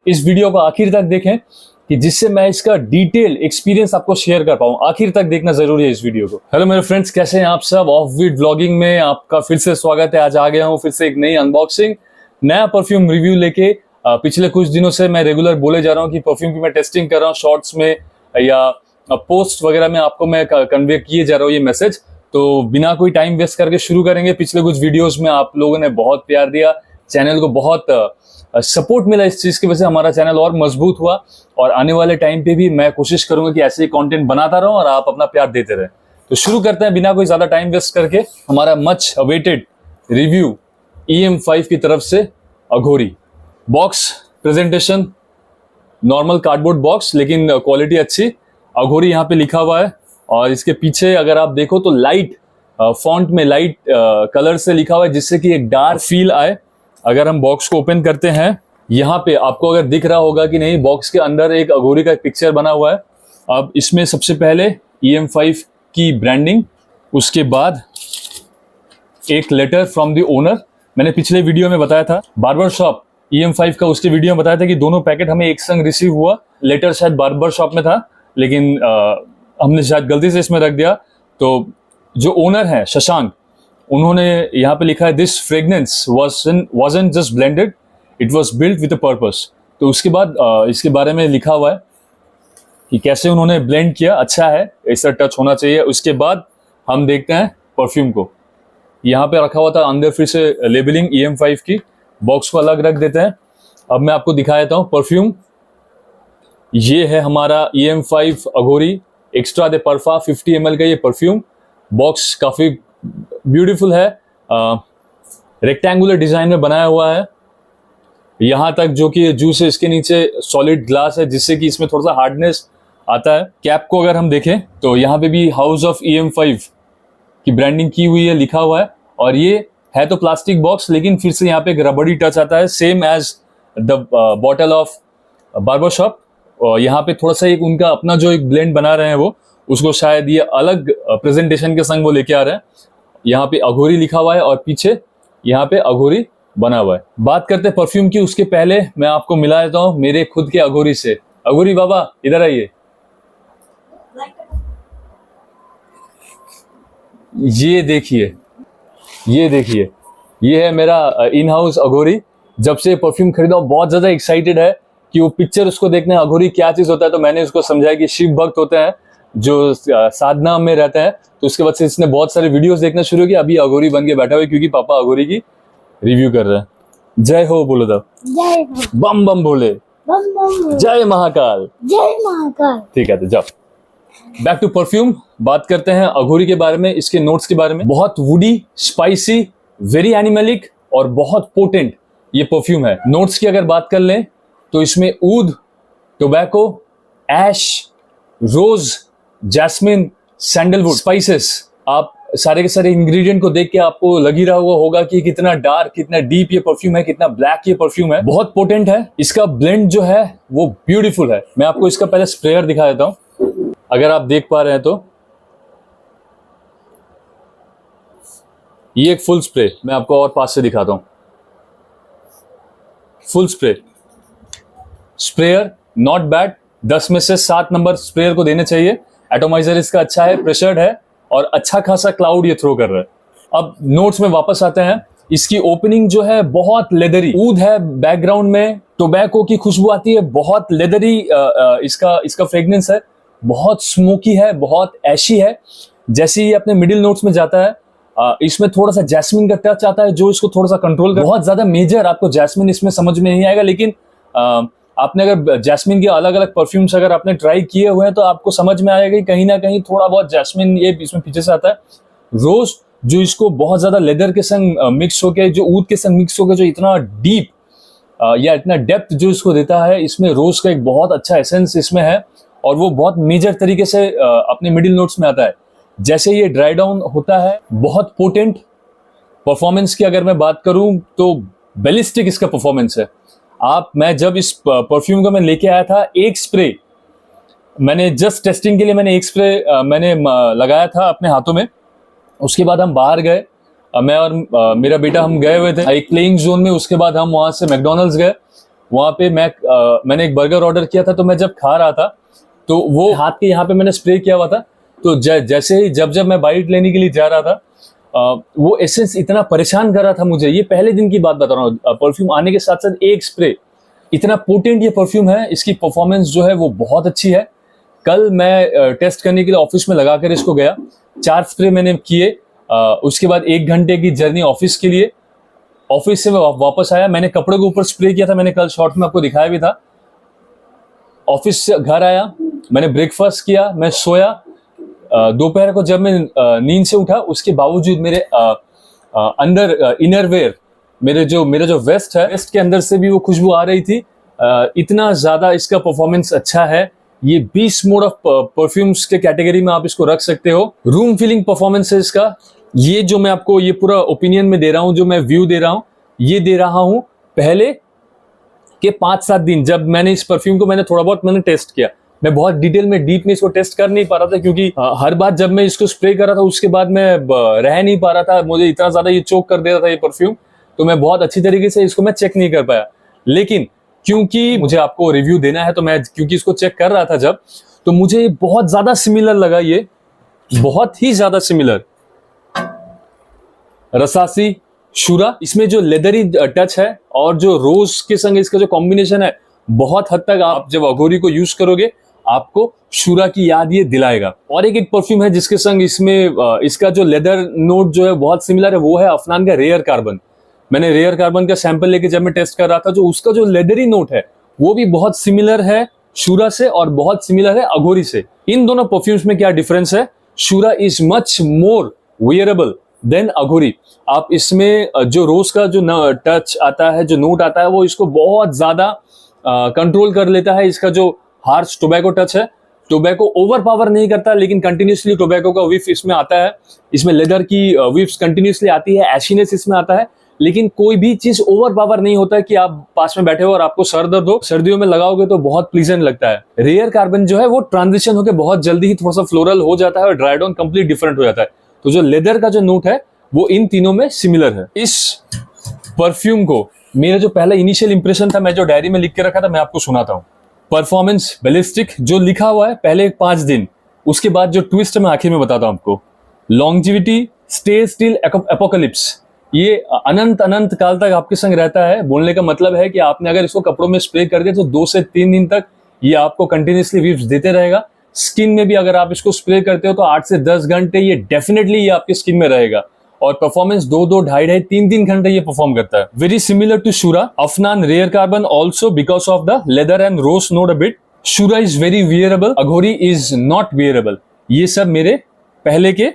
इस वीडियो को आखिर तक देखें कि जिससे मैं इसका डिटेल एक्सपीरियंस आपको शेयर कर पाऊं। आखिर तक देखना जरूरी है इस वीडियो को। हेलो मेरे फ्रेंड्स, कैसे हैं आप सब? ऑफ बीट व्लॉगिंग में आपका फिर से स्वागत है। आज आ गया हूं फिर से एक नई अनबॉक्सिंग, नया परफ्यूम रिव्यू लेके। पिछले कुछ दिनों से मैं रेगुलर बोले जा रहा हूं कि परफ्यूम की मैं टेस्टिंग कर रहा हूं, शॉर्ट्स में या पोस्ट वगैरह में आपको मैं कन्वे किए जा रहा हूं ये मैसेज। तो बिना कोई टाइम वेस्ट करके शुरू करेंगे। पिछले कुछ वीडियोस में आप लोगों ने बहुत प्यार दिया, चैनल को बहुत सपोर्ट मिला। इस चीज की वजह से हमारा चैनल और मजबूत हुआ और आने वाले टाइम पे भी मैं कोशिश करूंगा कि ऐसे ही कंटेंट बनाता रहूं और आप अपना प्यार देते रहें। तो शुरू करते हैं बिना कोई ज्यादा टाइम वेस्ट करके हमारा मच अवेटेड रिव्यू EM5 की तरफ से Aghori. Box presentation normal cardboard box, लेकिन क्वालिटी अच्छी। अघोरी यहाँ पे लिखा हुआ है और इसके पीछे अगर आप देखो तो लाइट फॉन्ट में लाइट कलर से लिखा हुआ है, जिससे कि एक डार्क फील आए। अगर हम बॉक्स को ओपन करते हैं, यहाँ पे आपको अगर दिख रहा होगा कि नहीं, बॉक्स के अंदर एक अघोरी का पिक्चर बना हुआ है। अब इसमें सबसे पहले EM5 की ब्रांडिंग, उसके बाद एक लेटर फ्रॉम द ओनर। मैंने पिछले वीडियो में बताया था बार्बर शॉप EM5 का, उसके वीडियो में बताया था कि दोनों पैकेट हमें एक संग रिसीव हुआ। लेटर शायद बार्बर शॉप में था, लेकिन हमने शायद गलती से इसमें रख दिया। तो जो ओनर है शशांक, उन्होंने यहाँ पे लिखा है this fragrance wasn't just blended, it was built with a purpose। तो उसके बाद इसके बारे में लिखा हुआ है कि कैसे उन्होंने ब्लेंड किया। अच्छा है, ऐसा टच होना चाहिए। उसके बाद हम देखते हैं परफ्यूम को। यहाँ पे रखा हुआ था अंदर फिर से लेबलिंग EM5 की। बॉक्स को अलग रख देते हैं। अब मैं आपको दिखा देता हूँ परफ्यूम। ये है हमारा EM5 अघोरी एक्स्ट्रा दे परफा 50 ml का ये परफ्यूम। बॉक्स काफी ब्यूटीफुल है, रेक्टेंगुलर डिजाइन में बनाया हुआ है। यहाँ तक जो कि जूस है, इसके नीचे सॉलिड ग्लास है, जिससे कि इसमें थोड़ा सा हार्डनेस आता है। कैप को अगर हम देखें तो यहाँ पे भी हाउस ऑफ EM5 की ब्रांडिंग की हुई है, लिखा हुआ है। और ये है तो प्लास्टिक बॉक्स, लेकिन फिर से यहाँ पे एक रबड़ी टच आता है, same as the bottle of barber shop. और यहाँ पे थोड़ा सा एक उनका अपना जो एक ब्लेंड बना रहे हैं वो, उसको शायद ये अलग प्रेजेंटेशन के संग वो लेके आ रहे हैं। यहाँ पे अघोरी लिखा हुआ है और पीछे यहाँ पे अघोरी बना हुआ है। बात करते हैं परफ्यूम की, उसके पहले मैं आपको मिला देता हूँ मेरे खुद के अघोरी से। अघोरी बाबा इधर आइए। ये देखिए, ये देखिए, ये है मेरा इन हाउस अघोरी। जब से परफ्यूम खरीदा बहुत ज्यादा एक्साइटेड है कि वो पिक्चर उसको देखना है, अघोरी क्या चीज होता है। तो मैंने उसको समझाया कि शिव भक्त होते हैं जो साधना में रहते हैं। तो उसके बाद से इसने बहुत सारे वीडियोस देखना शुरू किया। अभी अघोरी बन के बैठा हुआ है क्योंकि पापा अघोरी की रिव्यू कर रहे हैं। जय हो बोलो तब। जय हो। बम बम बोले। बम बम। जय महाकाल। जय महाकाल। ठीक है, तो जाओ बैक टू परफ्यूम। बात करते हैं अघोरी के बारे में, इसके नोट्स के बारे में। बहुत वुडी, स्पाइसी, वेरी एनिमलिक और बहुत पोटेंट ये परफ्यूम है। नोट्स की अगर बात कर लें तो इसमें ऊद, टोबैको, ऐश, रोज, जैस्मिन, सैंडलवुड, स्पाइसेस, आप सारे के सारे इंग्रेडिएंट को देख के आपको लग ही रहा होगा कि कितना डार्क, कितना डीप ये परफ्यूम है, कितना ब्लैक ये परफ्यूम है। बहुत पोटेंट है। इसका ब्लेंड जो है वो ब्यूटीफुल है। मैं आपको इसका पहले स्प्रेयर दिखा देता हूं, अगर आप देख पा रहे हैं तो। ये एक फुल स्प्रे, मैं आपको और पास से दिखाता हूं। Full spray, sprayer not bad. 10 में से 7 नंबर स्प्रेयर को देने चाहिए। एटोमाइजर इसका अच्छा है, प्रेशर्ड है और अच्छा खासा क्लाउड ये थ्रो कर रहा है। अब नोट्स में वापस आते हैं। इसकी ओपनिंग जो है बहुत लेदरी, ऊद है बैकग्राउंड में, टोबैको की खुशबू आती है, बहुत लेदरी इसका फ्रेग्रेंस है, बहुत स्मोकी है, बहुत ऐशी है। जैसे ही अपने मिडिल नोट्स में जाता है, इसमें थोड़ा सा जैस्मिन का टच आता है जो इसको थोड़ा सा कंट्रोल कर। बहुत ज्यादा मेजर आपको जैस्मिन इसमें समझ में नहीं आएगा, लेकिन आपने अगर जैस्मिन के अलग अलग परफ्यूम्स अगर आपने ट्राई किए हुए हैं तो आपको समझ में आएगा कि कहीं ना कहीं थोड़ा बहुत जैस्मिन ये इसमें पीछे से आता है। रोज जो इसको बहुत ज्यादा लेदर के संग मिक्स होके, जो ऊद के संग मिक्स होके जो इतना डीप या इतना डेप्थ जो इसको देता है, इसमें रोज का एक बहुत अच्छा एसेंस इसमें है और वो बहुत मेजर तरीके से अपने मिडिल नोट्स में आता है। जैसे ये ड्राई डाउन होता है, बहुत पोटेंट परफॉर्मेंस की अगर मैं बात करूं तो बैलिस्टिक इसका परफॉर्मेंस है। मैं जब इस परफ्यूम को मैं लेके आया था, एक स्प्रे मैंने जस्ट टेस्टिंग के लिए मैंने एक स्प्रे मैंने लगाया था अपने हाथों में। उसके बाद हम बाहर गए, मैं और मेरा बेटा हम गए हुए थे एक प्लेइंग जोन में। उसके बाद हम वहां से मैकडॉनल्ड्स गए वहाँ पे मैंने एक बर्गर ऑर्डर किया था, तो मैं जब खा रहा था तो वो हाथ के यहाँ पे मैंने स्प्रे किया हुआ था। तो जैसे ही जब मैं बाइट लेने के लिए जा रहा था, वो एसेंस इतना परेशान कर रहा था मुझे। ये पहले दिन की बात बता रहा हूँ, परफ्यूम आने के साथ साथ एक स्प्रे, इतना पोटेंट ये परफ्यूम है। इसकी परफॉर्मेंस जो है वो बहुत अच्छी है। कल मैं टेस्ट करने के लिए ऑफिस में लगाकर इसको गया, 4 स्प्रे मैंने किए। उसके बाद 1 घंटे की जर्नी ऑफिस के लिए, ऑफिस से मैं वापस आया, मैंने कपड़े के ऊपर स्प्रे किया था, मैंने कल शॉर्ट में आपको दिखाया भी था। ऑफिस से घर आया, मैंने ब्रेकफास्ट किया, मैं सोया। दोपहर को जब मैं नींद से उठा, उसके बावजूद मेरे अंदर इनरवेयर, मेरा जो वेस्ट है, वेस्ट के अंदर से भी वो खुशबू आ रही थी। इतना ज्यादा इसका परफॉर्मेंस अच्छा है। ये 20 मोड ऑफ परफ्यूम्स के कैटेगरी में आप इसको रख सकते हो। रूम फीलिंग परफॉर्मेंस है इसका। ये जो मैं आपको ये पूरा ओपिनियन में दे रहा हूं, जो मैं व्यू दे रहा हूं, ये दे रहा हूं पहले के 5-7 दिन जब मैंने इस परफ्यूम को थोड़ा बहुत टेस्ट किया। मैं बहुत डिटेल में डीप में इसको टेस्ट कर नहीं पा रहा था, क्योंकि हर बार जब मैं इसको स्प्रे कर रहा था उसके बाद मैं रह नहीं पा रहा था, मुझे इतना ज्यादा ये चोक कर दे रहा था ये परफ्यूम। तो मैं बहुत अच्छी तरीके से इसको मैं चेक नहीं कर पाया। लेकिन क्योंकि मुझे आपको रिव्यू देना है, तो मैं क्योंकि इसको चेक कर रहा था जब, तो मुझे बहुत ज्यादा सिमिलर लगा, ये बहुत ही ज्यादा सिमिलर रसासी शूरा। इसमें जो लेदरी टच है और जो रोज के संग इसका जो कॉम्बिनेशन है, बहुत हद तक आप जब अघोरी को यूज करोगे आपको शूरा की याद ये दिलाएगा। और एक परफ्यूम है जिसके संग इसमें इसका जो लेदर नोट जो है बहुत सिमिलर है, वो है अफनान का रेयर कार्बन। मैंने रेयर कार्बन का सैंपल लेके जब मैं टेस्ट कर रहा था, जो उसका जो लेदरी नोट है वो भी बहुत सिमिलर है शूरा से और बहुत सिमिलर है अघोरी से। इन दोनों परफ्यूम्स में क्या डिफरेंस है? Shura is much more wearable than Aghori. आप इसमें जो रोज का जो टच आता है, जो नोट आता है, वो इसको बहुत ज्यादा कंट्रोल कर लेता है। इसका जो हार्श टोबैको टच है, टोबैको ओवर पावर नहीं करता, लेकिन कंटिन्यूसली टोबैको का विफ इसमें आता है। इसमें लेदर की विफ्स कंटिन्यूसली आती है, एशीनेस इसमें आता है, लेकिन कोई भी चीज ओवर पावर नहीं होता है कि आप पास में बैठे हो और आपको सर दर्द हो, सर्दियों में लगाओगे तो बहुत प्लीजेंट लगता है। रेयर कार्बन जो है वो ट्रांजिशन होकर बहुत जल्दी ही थोड़ा सा फ्लोरल हो जाता है और ड्राई डाउन कंप्लीट डिफरेंट हो जाता है। तो जो लेदर का जो नोट है वो इन तीनों में सिमिलर है। इस परफ्यूम को मेरा जो पहला इनिशियल इंप्रेशन था, मैं जो डायरी में लिख के रखा था, मैं आपको सुनाता हूँ। परफॉर्मेंस बैलिस्टिक जो लिखा हुआ है पहले 5 दिन, उसके बाद जो ट्विस्ट मैं आखिर में बताता हूँ आपको। लॉन्जिविटी, स्टे स्टिल, एपोकलिप्स, ये अनंत काल तक आपके संग रहता है। बोलने का मतलब है कि आपने अगर इसको कपड़ों में स्प्रे कर दिया तो 2 से 3 दिन तक ये आपको कंटिन्यूसली विफ्स देते रहेगा। स्किन में भी अगर आप इसको स्प्रे करते हो तो 8 से 10 घंटे ये डेफिनेटली ये आपकी स्किन में रहेगा। और परफॉर्मेंस 2-2, 2.5, 3-3 घंटे ये परफॉर्म करता है। Very similar to Shura, Afnan rare carbon also because of the leather and rose note a bit. Shura is very wearable, Aghori is not wearable. ये सब मेरे पहले के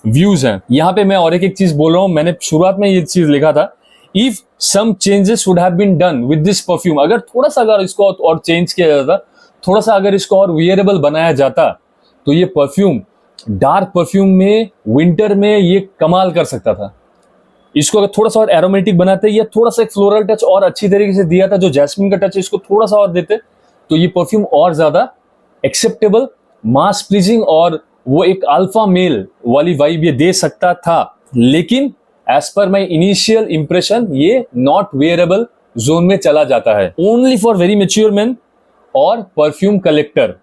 व्यूज हैं। यहाँ पे मैं और एक चीज बोल रहा हूँ, मैंने शुरुआत में ये चीज लिखा था, if some changes would have been done with this perfume, अगर थोड़ा सा अगर इसको और चेंज किया जाता, थोड़ा सा अगर इसको और वियरेबल बनाया जाता, तो ये परफ्यूम डार्क परफ्यूम में विंटर में ये कमाल कर सकता था। इसको अगर थोड़ा सा और एरोमेटिक बनाते या थोड़ा सा एक फ्लोरल टच और अच्छी तरीके से दिया था, जो जैस्मिन का टच है इसको थोड़ा सा और देते, तो ये परफ्यूम और ज्यादा एक्सेप्टेबल, मास प्लीजिंग और वो एक अल्फा मेल वाली वाइब ये दे सकता था। लेकिन as per my initial impression ये नॉट वेयरेबल जोन में चला जाता है। Only for very mature man और perfume collector,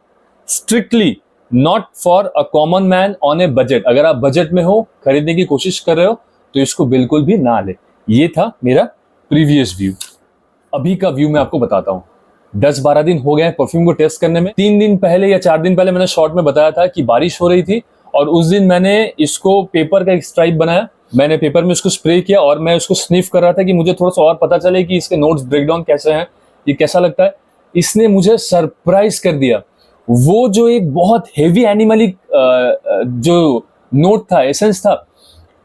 strictly not for a common man on a budget. अगर आप बजट में हो, खरीदने की कोशिश कर रहे हो, तो इसको बिल्कुल भी ना ले। ये था मेरा प्रीवियस व्यू। अभी का व्यू मैं आपको बताता हूँ। 10-12 दिन हो गए परफ्यूम को टेस्ट करने में। 3 दिन पहले या 4 दिन पहले मैंने शॉर्ट में बताया था कि बारिश हो रही थी, और उस दिन मैंने इसको पेपर का एक स्ट्राइप बनाया, मैंने पेपर में इसको स्प्रे किया और मैं उसको स्निफ कर रहा था कि मुझे थोड़ा सा और पता चले कि इसके नोट्स ब्रेकडाउन कैसे हैं, ये कैसा लगता है। इसने मुझे सरप्राइज कर दिया। वो जो एक बहुत हेवी एनिमलिक जो नोट था, एसेंस था,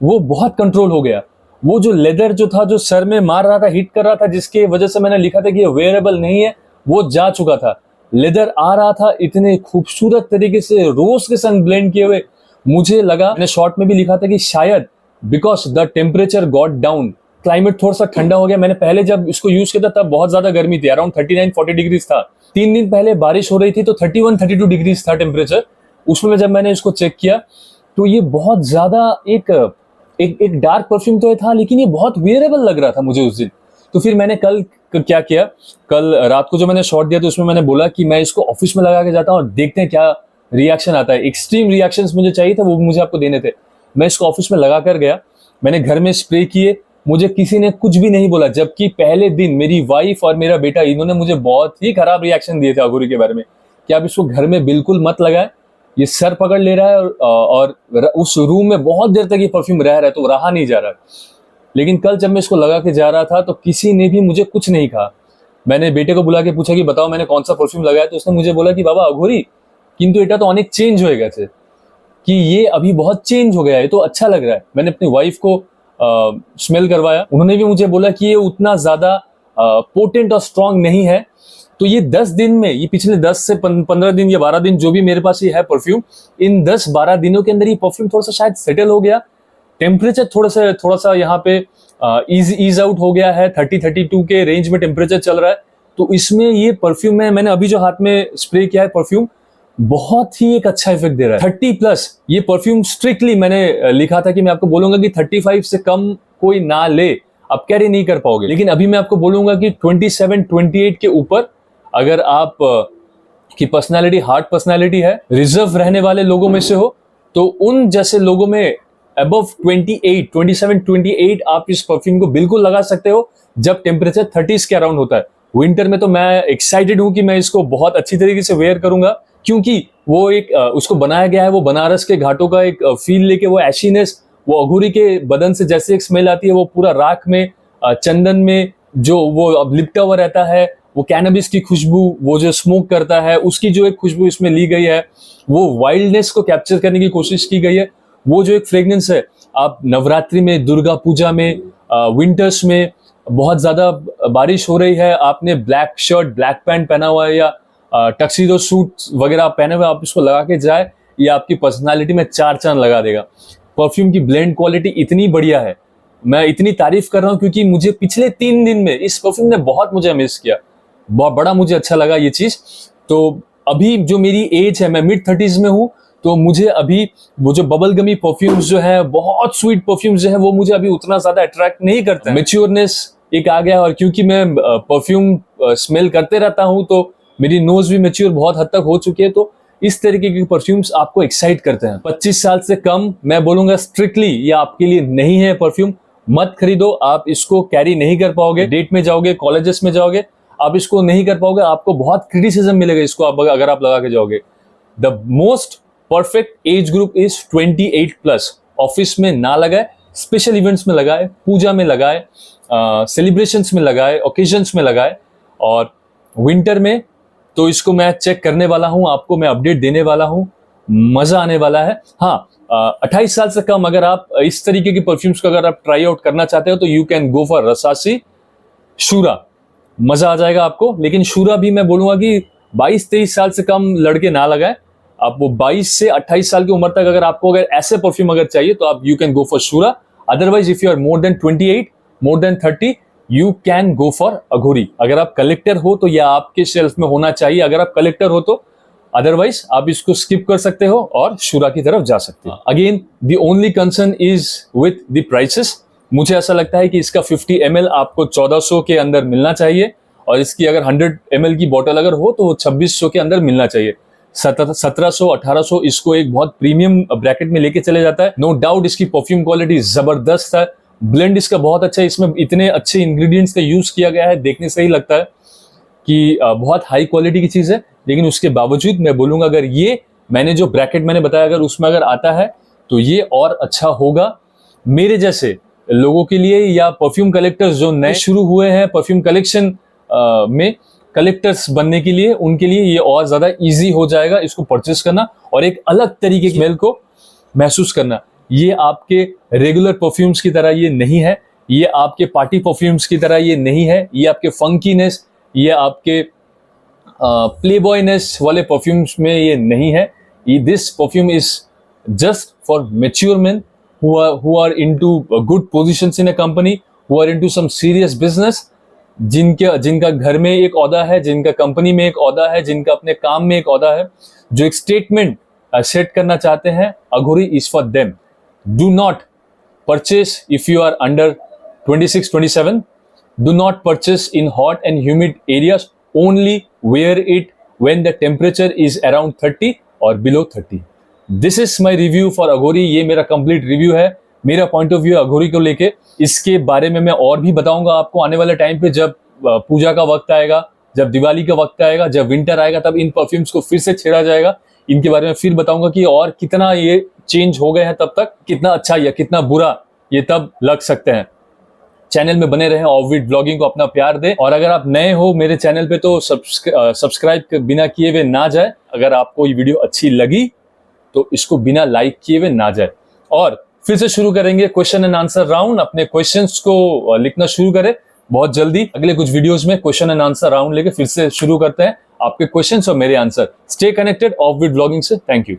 वो बहुत कंट्रोल हो गया। वो जो लेदर जो था, जो सर में मार रहा था, हिट कर रहा था, जिसके वजह से मैंने लिखा था कि ये वेयरेबल नहीं है, वो जा चुका था। लेदर आ रहा था इतने खूबसूरत तरीके से रोज के संग ब्लेंड किए हुए। मुझे लगा, मैंने शॉर्ट में भी लिखा था कि शायद because the temperature got down, climate थोड़ा सा ठंडा हो गया। मैंने पहले जब इसको यूज किया था तब बहुत ज्यादा गर्मी थी, अराउंड 39-40 डिग्रीज था। 3 दिन पहले बारिश हो रही थी तो 31-32 डिग्रीज था टेम्परेचर। उसमें जब मैंने इसको चेक किया तो ये बहुत ज्यादा एक डार्क परफ्यूम तो था, लेकिन ये बहुत वेयरेबल लग रहा था मुझे उस दिन। तो फिर मैंने कल क्या किया, कल रात को जो मैंने शॉट दिया तो उसमें मैंने बोला कि मैं इसको ऑफिस में लगा के जाता हूँ और देखते हैं क्या रिएक्शन आता है। एक्सट्रीम रिएक्शंस मुझे चाहिए थे, वो मुझे आपको देने थे। मैं इसको ऑफिस में लगा कर गया, मैंने घर में स्प्रे किए, मुझे किसी ने कुछ भी नहीं बोला। जबकि पहले दिन मेरी वाइफ और मेरा बेटा इन्होंने मुझे बहुत ही खराब रिएक्शन दिए थे अघोरी के बारे में कि आप इसको घर में बिल्कुल मत लगाएं, ये सर पकड़ ले रहा है और उस रूम में बहुत देर तक ये परफ्यूम रह रहा है, तो रहा नहीं जा रहा है। लेकिन कल जब मैं इसको लगा के जा रहा था तो किसी ने भी मुझे कुछ नहीं कहा। मैंने बेटे को बुला के पूछा कि बताओ मैंने कौन सा परफ्यूम लगाया, तो उसने मुझे बोला कि बाबा अघोरी, किंतु এটা तो अनेक चेंज हो गया थे, कि ये अभी बहुत चेंज हो गया है, तो अच्छा लग रहा है। मैंने अपनी वाइफ को स्मेल करवाया, उन्होंने भी मुझे बोला कि ये उतना ज्यादा पोटेंट और स्ट्रांग नहीं है। तो ये 10 दिन में, ये पिछले 10 से 15 दिन या 12 दिन जो भी मेरे पास ये है परफ्यूम, इन 10-12 दिनों के अंदर ये परफ्यूम थोड़ा सा शायद सेटल हो गया। टेम्परेचर थोड़ा सा यहाँ पे ईज आउट हो गया है, 30-32 के रेंज में टेम्परेचर चल रहा है। तो इसमें ये परफ्यूम में मैंने अभी जो हाथ में स्प्रे किया है परफ्यूम, बहुत ही एक अच्छा इफेक्ट दे रहा है। 30+, ये परफ्यूम स्ट्रिक्टली मैंने लिखा था कि मैं आपको बोलूंगा कि 35 से कम कोई ना ले, आप कैरी नहीं कर पाओगे। लेकिन अभी मैं आपको बोलूंगा कि 27-28 के ऊपर अगर आप की पर्सनालिटी हार्ड पर्सनालिटी है, रिजर्व रहने वाले लोगों में से हो, तो उन जैसे लोगों में अबव 27-28 आप इस परफ्यूम को बिल्कुल लगा सकते हो जब टेम्परेचर 30s के अराउंड होता है। विंटर में तो मैं एक्साइटेड हूं कि मैं इसको बहुत अच्छी तरीके से वेयर करूंगा, क्योंकि वो एक उसको बनाया गया है वो बनारस के घाटों का एक फील लेके, वो एशीनेस, वो अघोरी के बदन से जैसे एक स्मेल आती है, वो पूरा राख में चंदन में जो वो अब लिपटा हुआ रहता है, वो कैनबिस की खुशबू, वो जो स्मोक करता है उसकी जो एक खुशबू इसमें ली गई है, वो वाइल्डनेस को कैप्चर करने की कोशिश की गई है। वो जो एक फ्रेग्रेंस है, आप नवरात्रि में, दुर्गा पूजा में, विंटर्स में बहुत ज्यादा बारिश हो रही है, आपने ब्लैक शर्ट ब्लैक पैंट पहना हुआ है या टक्सीडो सूट वगैरह पहने हुए, आप इसको लगा के जाए, ये आपकी पर्सनालिटी में 4 चांद लगा देगा। परफ्यूम की ब्लेंड क्वालिटी इतनी बढ़िया है, मैं इतनी तारीफ कर रहा हूँ क्योंकि मुझे पिछले 3 दिन में इस परफ्यूम ने बहुत मुझे मिस किया, बहुत बड़ा मुझे अच्छा लगा ये चीज। तो अभी जो मेरी एज है, मैं mid-30s में हूँ, तो मुझे अभी वो जो बबल गमी परफ्यूम्स जो है, बहुत स्वीट परफ्यूम्स जो है, वो मुझे अभी उतना ज्यादा अट्रैक्ट नहीं करता है। मैच्योरनेस एक आ गया, और क्योंकि मैं परफ्यूम स्मेल करते रहता हूँ तो मेरी नोज भी मैच्योर बहुत हद तक हो चुकी है, तो इस तरीके के परफ्यूम्स आपको एक्साइट करते हैं। 25 साल से कम मैं बोलूंगा स्ट्रिक्टली ये आपके लिए नहीं है परफ्यूम, मत खरीदो। आप इसको कैरी नहीं कर पाओगे, डेट में जाओगे, कॉलेजेस में जाओगे, आप इसको नहीं कर पाओगे, आपको बहुत क्रिटिसिज्म मिलेगा इसको अगर आप लगा के जाओगे। The most perfect age group is 28+। Office में ना लगाए, स्पेशल इवेंट्स में लगाए, पूजा में लगाए, सेलिब्रेशंस में लगाए, ओकेजन्स में लगाए। और विंटर में तो इसको मैं चेक करने वाला हूं, आपको मैं अपडेट देने वाला हूं, मजा आने वाला है। हाँ, 28 साल से कम अगर आप इस तरीके की परफ्यूम्स को अगर आप ट्राई आउट करना चाहते हो तो यू कैन गो फॉर रसासी शूरा, मजा आ जाएगा आपको। लेकिन शूरा भी मैं बोलूंगा कि 22-23 साल से कम लड़के ना लगाए, आप वो 22 से 28 साल की उम्र तक अगर आपको अगर ऐसे परफ्यूम अगर चाहिए तो आप you can go for Shura. Otherwise if you are more than 28, more than 30, you can go for Aghori. अगर आप कलेक्टर हो तो यह आपके शेल्फ में होना चाहिए, अगर आप कलेक्टर हो तो। अदरवाइज आप इसको स्किप कर सकते हो और शूरा की तरफ जा सकते हो। Again the only concern is with the prices. मुझे ऐसा लगता है कि इसका 50 ml आपको 1400 के अंदर मिलना चाहिए, और इसकी अगर 100 ml की बोतल अगर हो तो वो 2600 के अंदर मिलना चाहिए। 1700-1800 इसको एक बहुत प्रीमियम ब्रैकेट में लेके चले जाता है। नो डाउट इसकी परफ्यूम क्वालिटी जबरदस्त है, ब्लेंड इसका बहुत अच्छा है, इसमें इतने अच्छे इंग्रेडिएंट्स का यूज किया गया है, देखने से ही लगता है कि बहुत हाई क्वालिटी की चीज है। लेकिन उसके बावजूद मैं बोलूंगा अगर ये मैंने जो ब्रैकेट मैंने बताया अगर उसमें अगर आता है तो ये और अच्छा होगा मेरे जैसे लोगों के लिए, या परफ्यूम कलेक्टर्स जो नए शुरू हुए हैं परफ्यूम कलेक्शन में कलेक्टर्स बनने के लिए, उनके लिए ये और ज्यादा इजी हो जाएगा इसको परचेस करना और एक अलग तरीके की स्मेल को महसूस करना। ये आपके रेगुलर परफ्यूम्स की तरह ये नहीं है, ये आपके पार्टी परफ्यूम्स की तरह ये नहीं है, ये आपके फंकीनेस, ये आपके प्लेबॉयनेस वाले परफ्यूम्स में ये नहीं है। This perfume is just for mature main who are into good positions in a company, who are into some serious business, जिनका घर में एक औदा है, जिनका कंपनी में एक औदा है, जिनका अपने काम में एक औदा है, जो एक स्टेटमेंट सेट करना चाहते हैं। Aghori is for them. Do not purchase if you are under 26-27, Do not purchase in hot and humid areas. Only wear it when the temperature is around 30 or below 30. This is my review for अघोरी. ये मेरा complete review है, मेरा point of view अघोरी को लेके. इसके बारे में मैं और भी बताऊंगा आपको आने वाले टाइम पे, जब पूजा का वक्त आएगा, जब दिवाली का वक्त आएगा, जब विंटर आएगा, तब इन परफ्यूम्स को फिर से छेड़ा जाएगा. इनके बारे में फिर बताऊंगा कि और कितना ये चेंज हो गए हैं तब तक, कितना अच्छा या कितना बुरा ये तब लग सकते हैं. चैनल में बने रहें, ऑफबीट व्लॉगिंग को अपना प्यार दें. और अगर आप नए हो मेरे चैनल पे तो सब्सक्राइब बिना किए हुए ना जाए. अगर आपको ये वीडियो अच्छी लगी तो इसको बिना लाइक किए हुए ना जाए. और फिर से शुरू करेंगे क्वेश्चन एंड आंसर राउंड. अपने क्वेश्चंस को लिखना शुरू करें बहुत जल्दी. अगले कुछ वीडियोस में क्वेश्चन एंड आंसर राउंड लेके फिर से शुरू करते हैं. आपके क्वेश्चंस और मेरे answer. Stay connected offbeat vlogging से. Thank you.